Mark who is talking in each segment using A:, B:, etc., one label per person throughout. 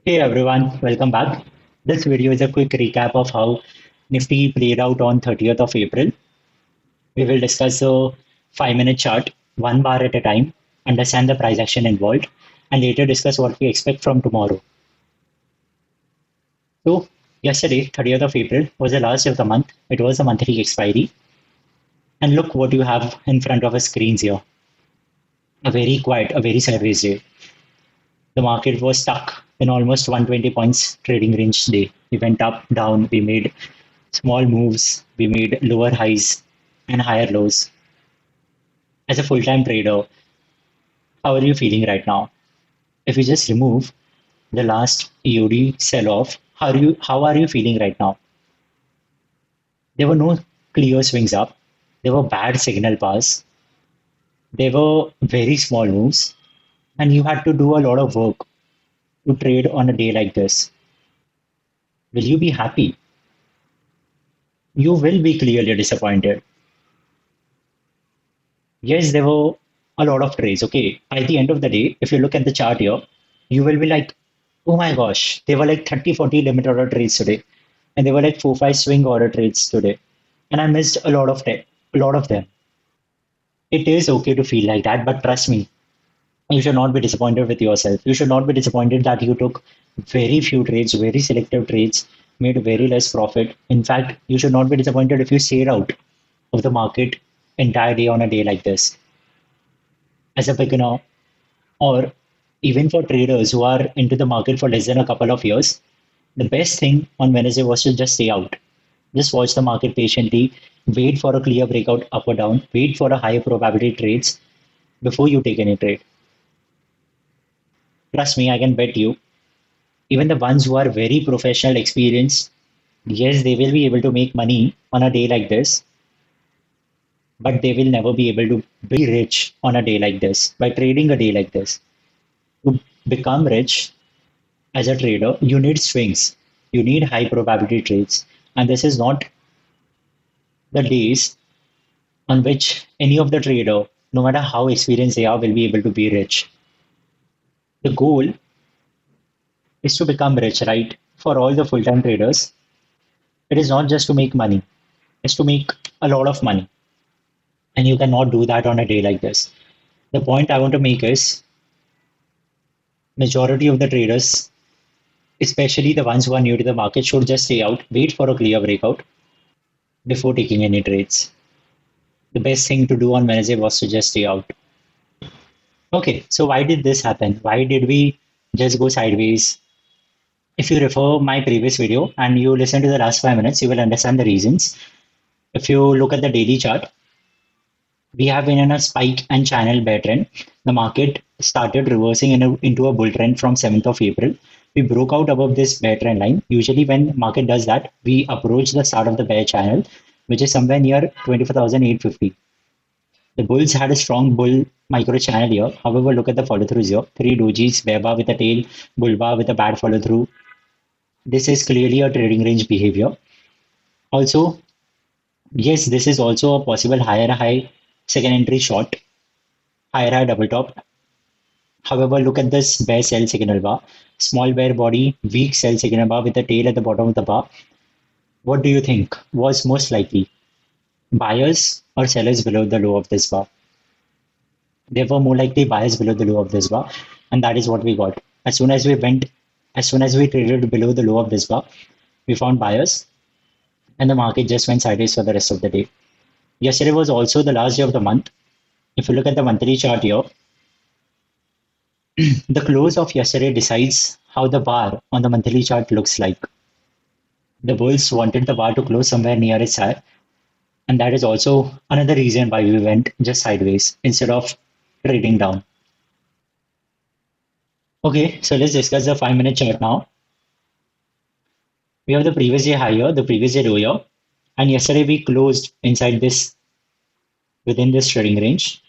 A: Hey everyone, welcome back. This video is a quick recap of how Nifty played out on 30th of April. We will discuss a 5-minute chart, one bar at a time, understand the price action involved, and later discuss what we expect from tomorrow. So, yesterday, 30th of April, was the last of the month. It was a monthly expiry. And look what you have in front of us screens here. A very quiet, a very sideways day. The market was stuck in almost 120 points trading range today. We went up, down, we made small moves, we made lower highs and higher lows. As a full-time trader, how are you feeling right now? If you just remove the last EOD sell-off, how are you feeling right now? There were no clear swings up. There were bad signal paths. There were very small moves, and you had to do a lot of work to trade on a day like this. Will you be happy? You will be clearly disappointed. Yes, there were a lot of trades. Okay. By the end of the day, if you look at the chart here, you will be like, oh my gosh, there were like 30, 40 limit order trades today. And there were like 4, 5 swing order trades today. And I missed a lot of them. It is okay to feel like that, but trust me, you should not be disappointed with yourself. You should not be disappointed that you took very few trades, very selective trades, made very less profit. In fact, you should not be disappointed if you stayed out of the market entire day on a day like this. As a beginner, or even for traders who are into the market for less than a couple of years, the best thing on Wednesday was to just stay out. Just watch the market patiently, wait for a clear breakout up or down, wait for a high probability trades before you take any trade. Trust me, I can bet you, even the ones who are very professional, experienced, yes, they will be able to make money on a day like this, but they will never be able to be rich on a day like this by trading a day like this. To become rich, as a trader, you need swings. You need high probability trades. And this is not the days on which any of the trader, no matter how experienced they are, will be able to be rich. The goal is to become rich, right? For all the full-time traders, it is not just to make money, it's to make a lot of money. And you cannot do that on a day like this. The point I want to make is majority of the traders, especially the ones who are new to the market, should just stay out, wait for a clear breakout before taking any trades. The best thing to do on Wednesday was to just stay out. Okay, so why did this happen? Why did we just go sideways? If you refer my previous video and you listen to the last 5 minutes, you will understand the reasons. If you look at the daily chart, we have been in a spike and channel bear trend. The market started reversing into a bull trend from 7th of April. We broke out above this bear trend line. Usually when market does that, we approach the start of the bear channel, which is somewhere near 24,850. The bulls had a strong bull micro channel here. However, look at the follow throughs here. Three dojis, bear bar with a tail, bull bar with a bad follow through. This is clearly a trading range behavior. Also, yes, this is also a possible higher high second entry short, higher high double top. However, look at this bear sell signal bar. Small bear body, weak sell signal bar with a tail at the bottom of the bar. What do you think was most likely? Buyers or sellers below the low of this bar? They were more likely buyers below the low of this bar, and that is what we got. As soon as we traded below the low of this bar, we found buyers, and the market just went sideways for the rest of the day. Yesterday was also the last day of the month. If you look at the monthly chart here, the close of yesterday decides how the bar on the monthly chart looks like. The bulls wanted the bar to close somewhere near its high, and that is also another reason why we went just sideways instead of trading down. Okay, so let's discuss the 5-minute chart now. We have the previous day high here, the previous day low here, and yesterday we closed inside this within this trading range.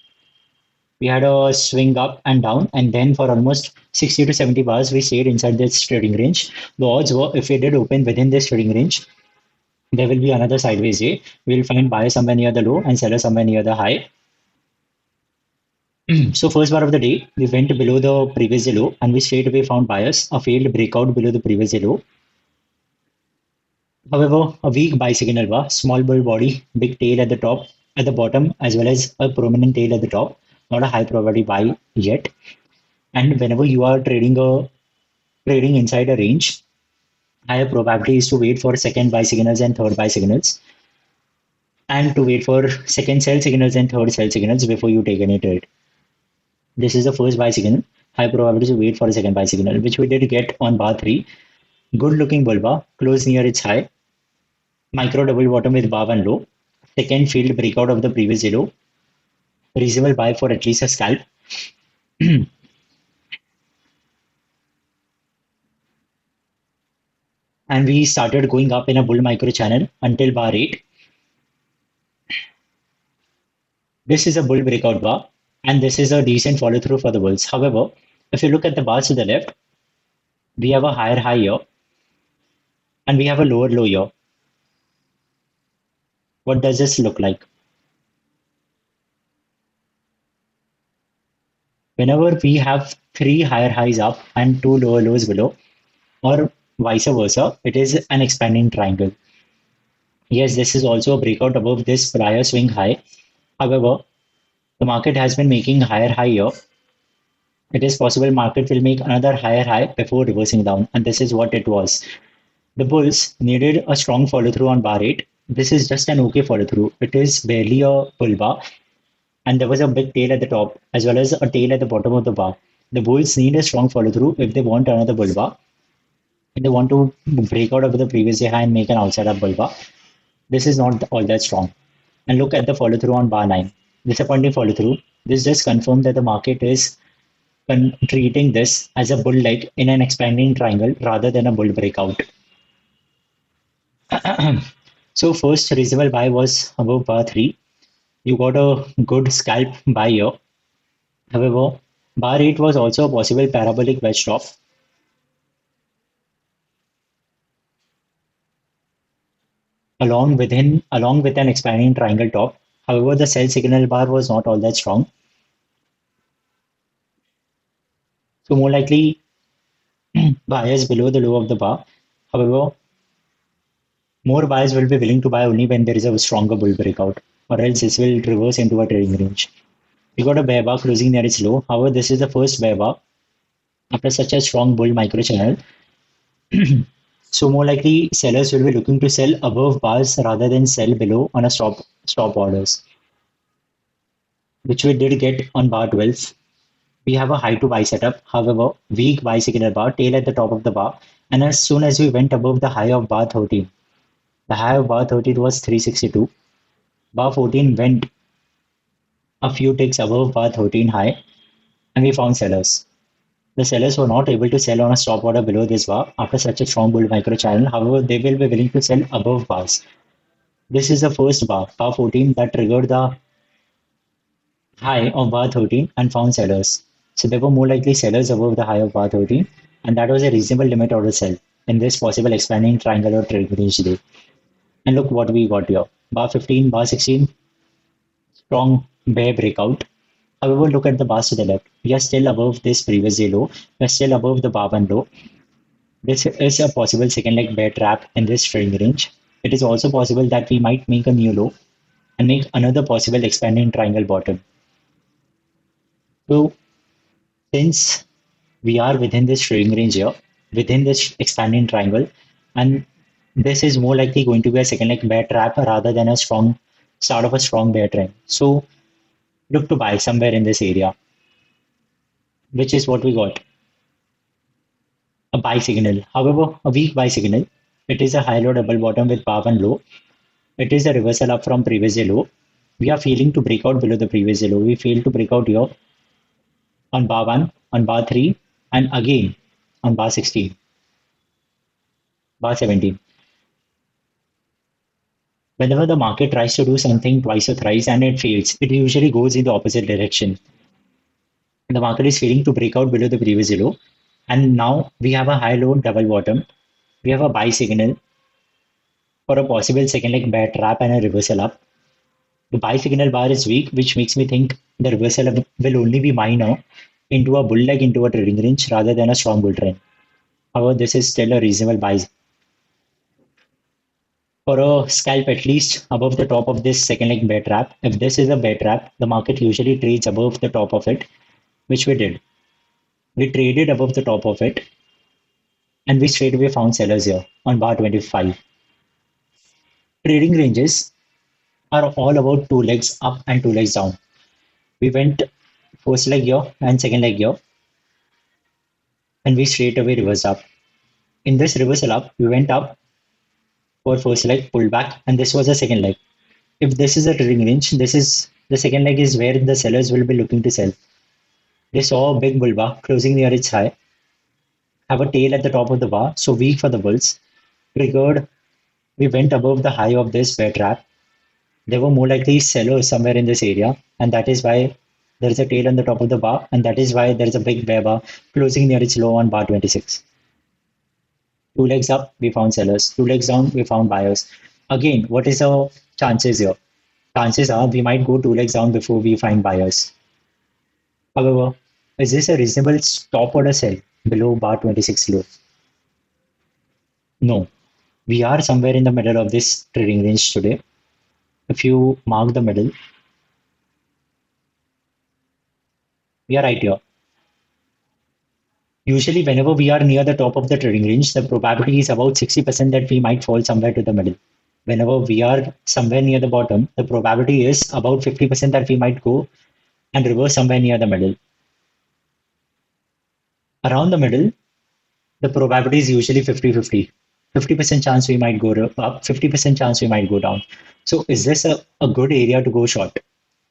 A: We had a swing up and down, and then for almost 60 to 70 bars, we stayed inside this trading range. The odds were if we did open within this trading range, there will be another sideways day. We'll find buyer somewhere near the low and seller somewhere near the high. So first bar of the day, we went below the previous low and we straight away found buyers, a failed breakout below the previous low. However, a weak buy signal bar, small bull body, big tail at the top, at the bottom, as well as a prominent tail at the top, not a high probability buy yet. And whenever you are trading inside a range, higher probability is to wait for second buy signals and third buy signals, and to wait for second sell signals and third sell signals before you take any trade. This is the first buy signal. High probability to wait for a second buy signal, which we did get on bar 3. Good looking bull bar, close near its high. Micro double bottom with bar 1 low. Second failed breakout of the previous low. Reasonable buy for at least a scalp. And we started going up in a bull micro channel until bar 8. This is a bull breakout bar, and this is a decent follow through for the bulls. However, if you look at the bars to the left, we have a higher high here and we have a lower low here. What does this look like? Whenever we have three higher highs up and two lower lows below, or vice versa, it is an expanding triangle. Yes, this is also a breakout above this prior swing high. However, the market has been making higher high here. It is possible market will make another higher high before reversing down, and this is what it was. The bulls needed a strong follow through on bar 8. This is just an okay follow through. It is barely a bull bar, and there was a big tail at the top as well as a tail at the bottom of the bar. The bulls need a strong follow through if they want another bull bar. If they want to break out of the previous day high and make an outside up bull bar, this is not all that strong. And look at the follow through on bar 9. Disappointing follow through. This just confirmed that the market is treating this as a bull leg in an expanding triangle rather than a bull breakout. So first reasonable buy was above bar 3. You got a good scalp buy here. However, bar 8 was also a possible parabolic wedge drop. Along with an expanding triangle top. However, the sell signal bar was not all that strong. So more likely buyers below the low of the bar. However, more buyers will be willing to buy only when there is a stronger bull breakout, or else this will reverse into a trading range. We got a bear bar closing near its low. However, this is the first bear bar after such a strong bull micro channel. So more likely sellers will be looking to sell above bars rather than sell below on a stop orders, which we did get on bar 12. We have a high to buy setup, however, weak buy signal bar, tail at the top of the bar, and as soon as we went above the high of bar 13, the high of bar 13 was 362. Bar 14 went a few ticks above bar 13 high, and we found sellers. The sellers were not able to sell on a stop order below this bar after such a strong bull micro channel. However, they will be willing to sell above bars. This is the first bar 14, that triggered the high of bar 13 and found sellers. So there were more likely sellers above the high of bar 13, and that was a reasonable limit order sell in this possible expanding triangle or trade range day. And look what we got here. Bar 15, bar 16, strong bear breakout. However, look at the bars to the left. We are still above this previous day low. We are still above the bar 1 low. This is a possible second leg bear trap in this trading range. It is also possible that we might make a new low and make another possible expanding triangle bottom. So since we are within this trading range here, within this expanding triangle, and this is more likely going to be a second leg bear trap rather than a strong start of a strong bear trend. So look to buy somewhere in this area, which is what we got. A buy signal. However, a weak buy signal. It is a high low double bottom with bar 1 low. It is a reversal up from previous day low. We are failing to break out below the previous day low. We failed to break out here on bar 1, on bar 3, and again on bar 16, bar 17. Whenever the market tries to do something twice or thrice and it fails, it usually goes in the opposite direction. The market is failing to break out below the previous day low. And now we have a high low double bottom. We have a buy signal for a possible second leg bear trap and a reversal up. The buy signal bar is weak, which makes me think the reversal will only be minor into a bull leg into a trading range rather than a strong bull trend. However, this is still a reasonable buy for a scalp at least above the top of this second leg bear trap. If this is a bear trap, the market usually trades above the top of it, which we did. We traded above the top of it and we straight away found sellers here on bar 25. Trading ranges are all about two legs up and two legs down. We went first leg here and second leg here and we straight away reversed up. In this reversal up, we went up for first leg, pulled back, and this was the second leg. If this is a trading range, this is the second leg is where the sellers will be looking to sell. They saw a big bull bar closing near its high, have a tail at the top of the bar, so weak for the bulls. Triggered, we went above the high of this bear trap. There were more likely sellers somewhere in this area, and that is why there is a tail on the top of the bar, and that is why there is a big bear bar closing near its low on bar 26. Two legs up, we found sellers. Two legs down, we found buyers. Again, what is the chances here? Chances are we might go two legs down before we find buyers. However, is this a reasonable stop or a sell below bar 26 low? No. We are somewhere in the middle of this trading range today. If you mark the middle, we are right here. Usually, whenever we are near the top of the trading range, the probability is about 60% that we might fall somewhere to the middle. Whenever we are somewhere near the bottom, the probability is about 50% that we might go and reverse somewhere near the middle. Around the middle, the probability is usually 50-50. 50% chance we might go up, 50% chance we might go down. So is this a good area to go short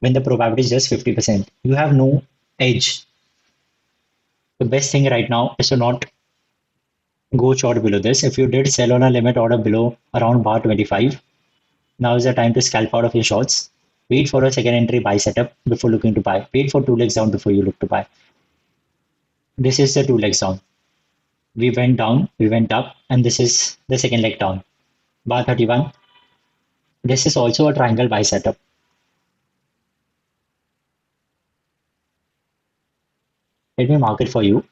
A: when the probability is just 50%? You have no edge. The best thing right now is to not go short below this. If you did sell on a limit order below around bar 25, now is the time to scalp out of your shorts. Wait for a second entry buy setup before looking to buy. Wait for two legs down before you look to buy. This is the two legs down. We went down, we went up, and this is the second leg down. Bar 31. This is also a triangle buy setup. Let me mark it for you.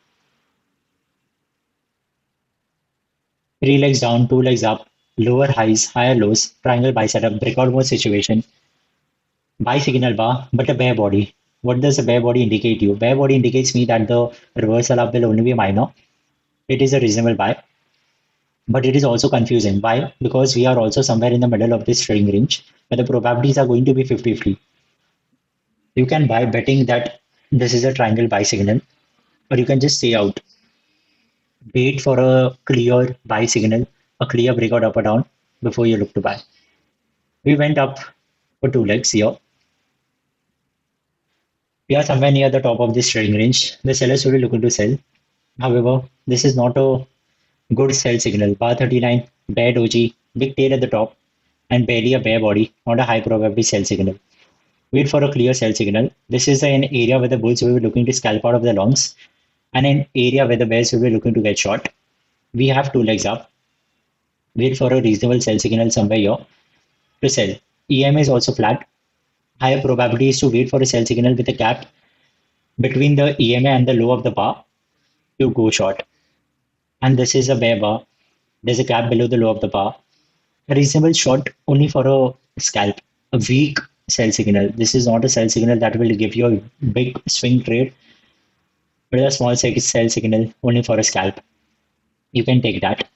A: Three legs down, two legs up, lower highs, higher lows, triangle buy setup, breakout mode situation, buy signal bar, but a bear body. What does a bear body indicate you? Bear body indicates me that the reversal up will only be minor. It is a reasonable buy, but it is also confusing. Why? Because we are also somewhere in the middle of this trading range where the probabilities are going to be 50-50. You can buy betting that this is a triangle buy signal, or you can just stay out. Wait for a clear buy signal, a clear breakout up or down before you look to buy. We went up for two legs here. We are somewhere near the top of this trading range. The sellers will be looking to sell. However, this is not a good sell signal. Bar 39, bear doji, big tail at the top, and barely a bear body, not a high probability sell signal. Wait for a clear sell signal. This is an area where the bulls will be looking to scalp out of the longs, and an area where the bears will be looking to get short. We have two legs up. Wait for a reasonable sell signal somewhere here to sell. EMA is also flat. Higher probability is to wait for a sell signal with a gap between the EMA and the low of the bar to go short. And this is a bear bar. There's a gap below the low of the bar. A reasonable short only for a scalp. A weak sell signal. This is not a sell signal that will give you a big swing trade, but a small sell signal only for a scalp. You can take that.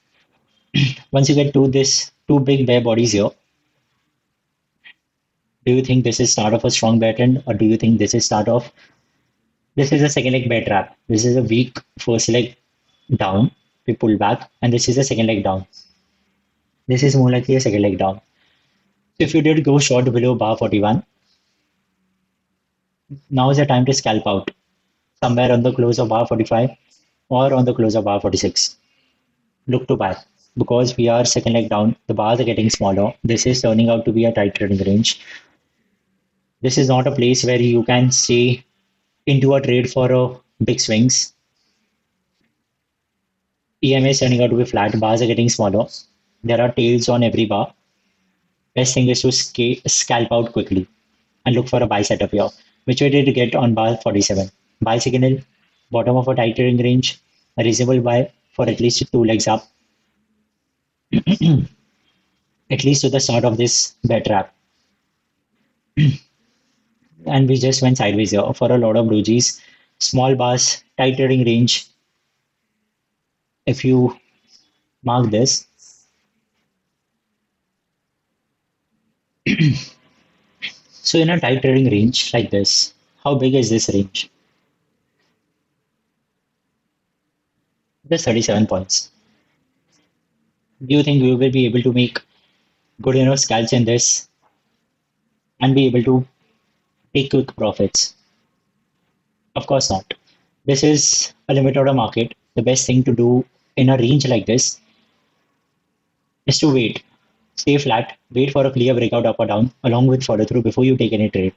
A: Once you get to this two big bear bodies here, do you think this is start of a strong bear trend, or do you think this is start of this is a second leg bear trap? This is a weak first leg down. We pull back, and this is a second leg down. This is more likely a second leg down. So if you did go short below bar 41, now is the time to scalp out somewhere on the close of bar 45 or on the close of bar 46. Look to buy because we are second leg down. The bars are getting smaller. This is turning out to be a tight trading range. This is not a place where you can stay into a trade for big swings. EMA is turning out to be flat. Bars are getting smaller. There are tails on every bar. Best thing is to scalp out quickly. and look for a buy setup here, which we did get on bar 47. Buy signal, bottom of a tight trading range, a reasonable buy for at least two legs up, at least to the start of this bear trap. And we just went sideways here for a lot of dojis. Small bars, tight trading range. If you mark this, so in a tight trading range like this, how big is this range? Just 37 points. Do you think we will be able to make good enough scalps in this and be able to take quick profits? Of course not. This is a limit order market. The best thing to do in a range like this is to wait. Stay flat, wait for a clear breakout up or down, along with follow through before you take any trade.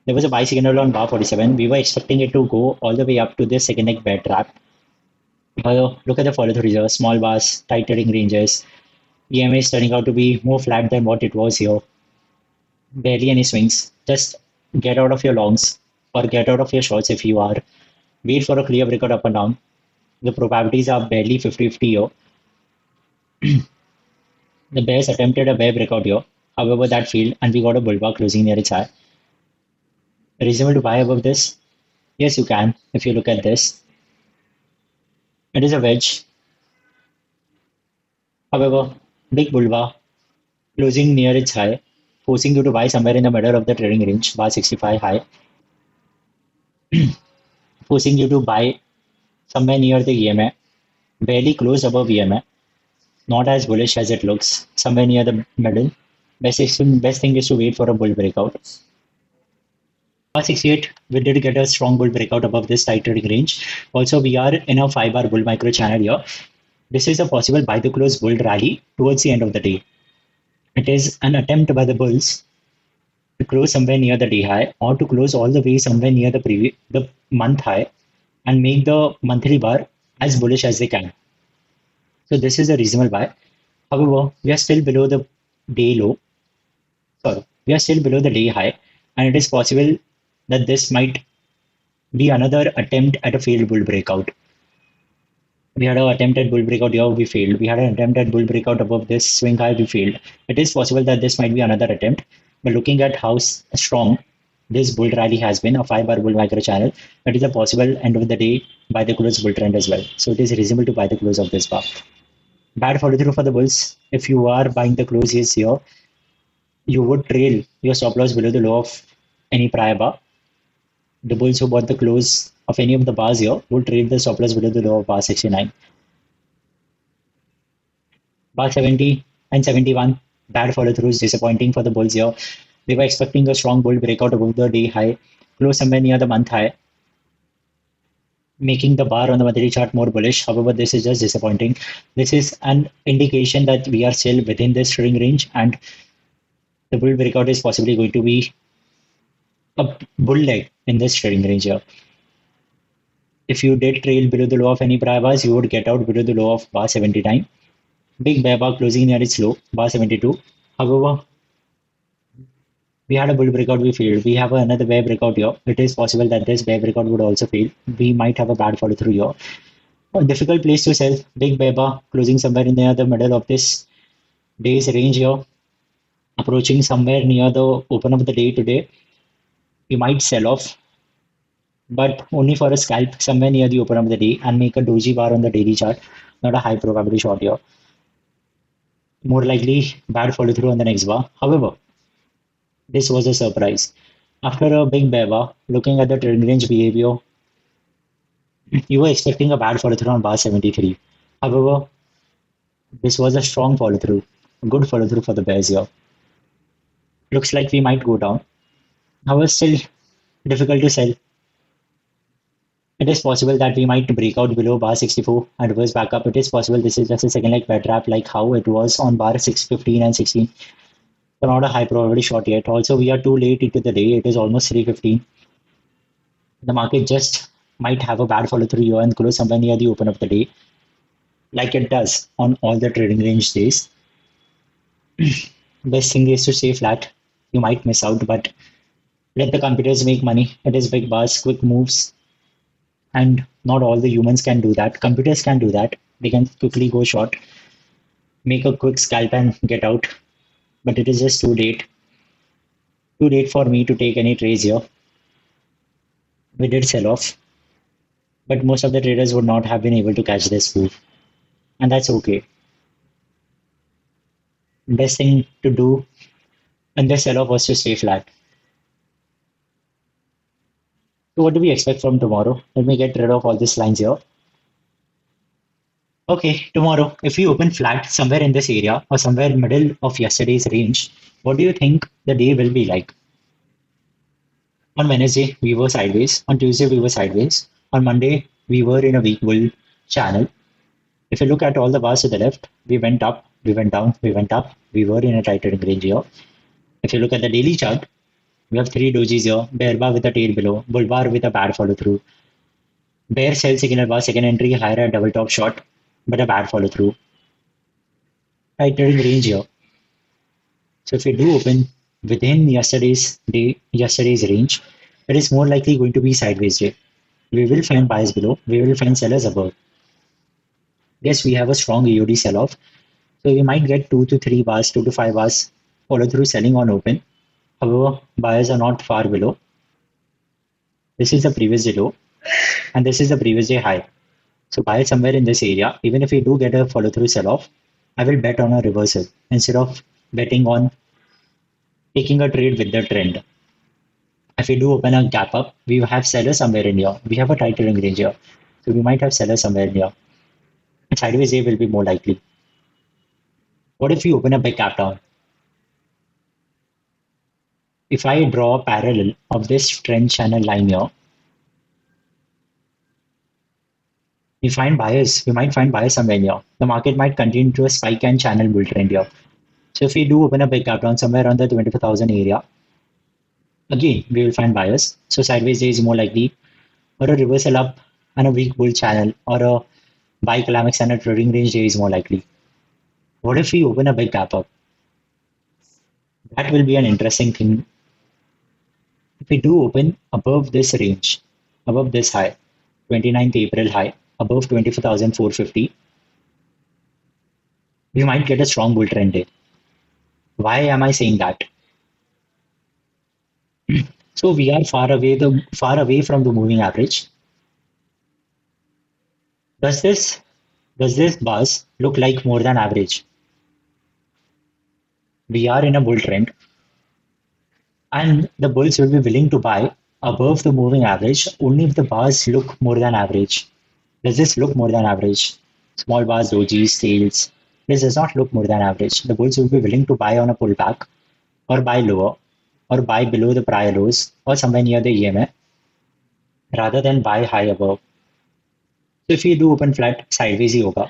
A: There was a buy signal on bar 47. We were expecting it to go all the way up to this second leg bear trap. Look at the follow through here. Small bars, tight trading ranges. EMA is turning out to be more flat than what it was here. Barely any swings. Just get out of your longs or get out of your shorts if you are. Wait for a clear breakout up and down. The probabilities are barely 50-50 here. The bears attempted a bear breakout here. However, that failed and we got a bull bar closing near its high. Reasonable to buy above this? Yes, you can if you look at this. It is a wedge. However, big bull bar closing near its high, forcing you to buy somewhere in the middle of the trading range, bar 65 high, forcing you to buy somewhere near the EMA, barely close above EMA, not as bullish as it looks, somewhere near the middle. Best thing is to wait for a bull breakout. Bar 68, we did get a strong bull breakout above this tight trading range. Also, we are in a 5-bar bull micro channel here. This is a possible buy the close bull rally towards the end of the day. It is an attempt by the bulls to close somewhere near the day high or to close all the way somewhere near the month high and make the monthly bar as bullish as they can. So this is a reasonable buy. However, we are still below the day low. Sorry, we are still below the day high, and it is possible that this might be another attempt at a failed bull breakout. We had an attempt at bull breakout here, we failed. We had an attempt at bull breakout above this swing high, we failed. It is possible that this might be another attempt, but looking at how strong this bull rally has been, a 5-bar bull micro channel, it is a possible end of the day buy the close bull trend as well. So it is reasonable to buy the close of this bar. Bad follow through for the bulls. If you are buying the closes here, you would trail your stop loss below the low of any prior bar. The bulls who bought the close of any of the bars here would trade the stop loss below the low of bar 69. Bar 70 and 71, bad follow throughs, disappointing for the bulls here. They were expecting a strong bull breakout above the day high, close somewhere near the month high, making the bar on the monthly chart more bullish. However, this is just disappointing. This is an indication that we are still within this trading range and the bull breakout is possibly going to be a bull leg in this trading range here. If you did trail below the low of any prior bars, you would get out below the low of bar 79. Big bear bar closing near its low, bar 72. However, we had a bull breakout, we failed. We have another bear breakout here. It is possible that this bear breakout would also fail. We might have a bad follow through here. A difficult place to sell. Big bear bar closing somewhere in the middle of this day's range here. Approaching somewhere near the open of the day today. You might sell off, but only for a scalp somewhere near the open of the day and make a doji bar on the daily chart. Not a high probability short here. More likely bad follow through on the next bar. However, this was a surprise. After a big bear bar, looking at the trend range behavior, you were expecting a bad follow through on bar 73. However, this was a strong follow through, a good follow through for the bears here. Looks like we might go down. However, still difficult to sell. It is possible that we might break out below bar 64 and reverse back up. It is possible this is just a second leg bear trap like how it was on bar 615 and 16. So not a high probability short yet. Also, we are too late into the day. It is almost 3:15. The market just might have a bad follow through here and close somewhere near the open of the day, like it does on all the trading range days. Best thing is to stay flat. You might miss out, but Let the computers make money. It is big bars, quick moves, and not all the humans can do that. Computers can do that. They can quickly go short, make a quick scalp and get out. But it is just too late. Too late for me to take any trades here. We did sell off, but most of the traders would not have been able to catch this move. And that's okay. Best thing to do in this sell off was to stay flat. So what do we expect from tomorrow? Let me get rid of all these lines here. Okay, tomorrow, if we open flat somewhere in this area or somewhere middle of yesterday's range, what do you think the day will be like? On Wednesday, we were sideways. On Tuesday, we were sideways. On Monday, we were in a weak bull channel. If you look at all the bars to the left, we went up, we went down, we went up. We were in a tight trading range here. If you look at the daily chart, we have three dojis here, bear bar with a tail below, bull bar with a bad follow through, bear sell signal bar, second entry higher at double top short, but a bad follow through. Tight trading range here. So if we do open within yesterday's range, it is more likely going to be sideways day. We will find buyers below, we will find sellers above. Yes, we have a strong EOD sell-off, so we might get 2 to 3 bars, 2 to 5 bars follow through selling on open. However, buyers are not far below. This is the previous day low, and this is the previous day high. So buy somewhere in this area. Even if we do get a follow through sell off, I will bet on a reversal instead of betting on taking a trade with the trend. If we do open a gap up, we have sellers somewhere in here. We have a tight trading range here. So we might have sellers somewhere in here. Sideways A will be more likely. What if we open a big gap down? If I draw a parallel of this trend channel line here, we might find buyers somewhere here. The market might continue to a spike and channel bull trend here. So if we do open a big gap down somewhere around the 24,000 area, again, we will find buyers. So sideways day is more likely, or a reversal up and a weak bull channel, or a buy climax and a trading range day is more likely. What if we open a big gap up? That will be an interesting thing. If we do open above this range, above this high, 29th April high, above 24,450, we might get a strong bull trend day. Why am I saying that? So we are far away from the moving average. Does this buzz look like more than average? We are in a bull trend, and the bulls will be willing to buy above the moving average only if the bars look more than average. Does this look more than average? Small bars, dojis, tails. This does not look more than average. The bulls will be willing to buy on a pullback, or buy lower, or buy below the prior lows, or somewhere near the EMA, rather than buy high above. So if we do open flat sideways yoga,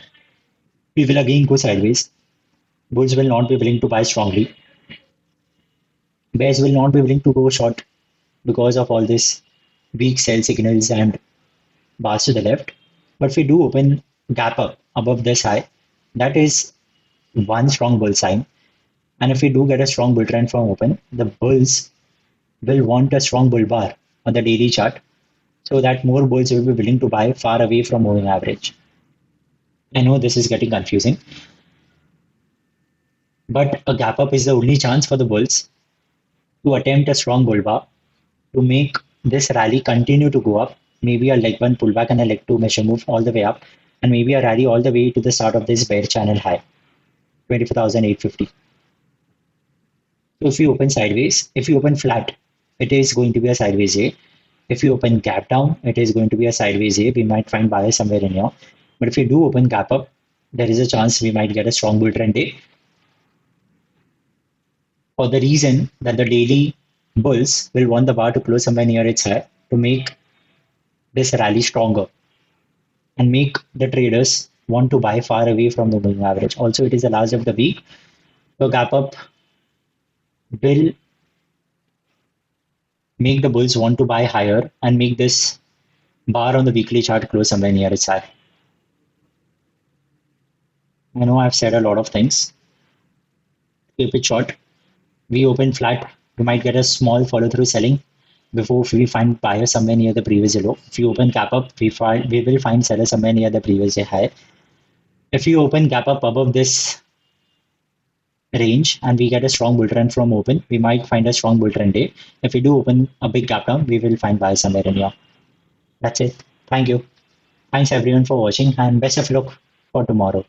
A: we will again go sideways. Bulls will not be willing to buy strongly. Bears will not be willing to go short because of all this weak sell signals and bars to the left. But if we do open gap up above this high, that is one strong bull sign. And if we do get a strong bull trend from open, the bulls will want a strong bull bar on the daily chart so that more bulls will be willing to buy far away from moving average. I know this is getting confusing, but a gap up is the only chance for the bulls to attempt a strong bull bar to make this rally continue to go up, maybe a leg one pullback and a leg two measure move all the way up, and maybe a rally all the way to the start of this bear channel high, 24,850. So if we open sideways, if we open flat, it is going to be a sideways A. If we open gap down, it is going to be a sideways A. We might find buyers somewhere in here. But if we do open gap up, there is a chance we might get a strong bull trend day. For the reason that the daily bulls will want the bar to close somewhere near its high to make this rally stronger and make the traders want to buy far away from the moving average. Also, it is the last of the week. So gap up will make the bulls want to buy higher and make this bar on the weekly chart close somewhere near its high. I know I've said a lot of things. Keep it short. We open flat. We might get a small follow through selling before we find buyer somewhere near the previous low. If you open gap up, we will find seller somewhere near the previous high. If you open gap up above this range and we get a strong bull run from open, we might find a strong bull run day. If we do open a big gap down, we will find buy somewhere in here. That's it. Thank you. Thanks everyone for watching and best of luck for tomorrow.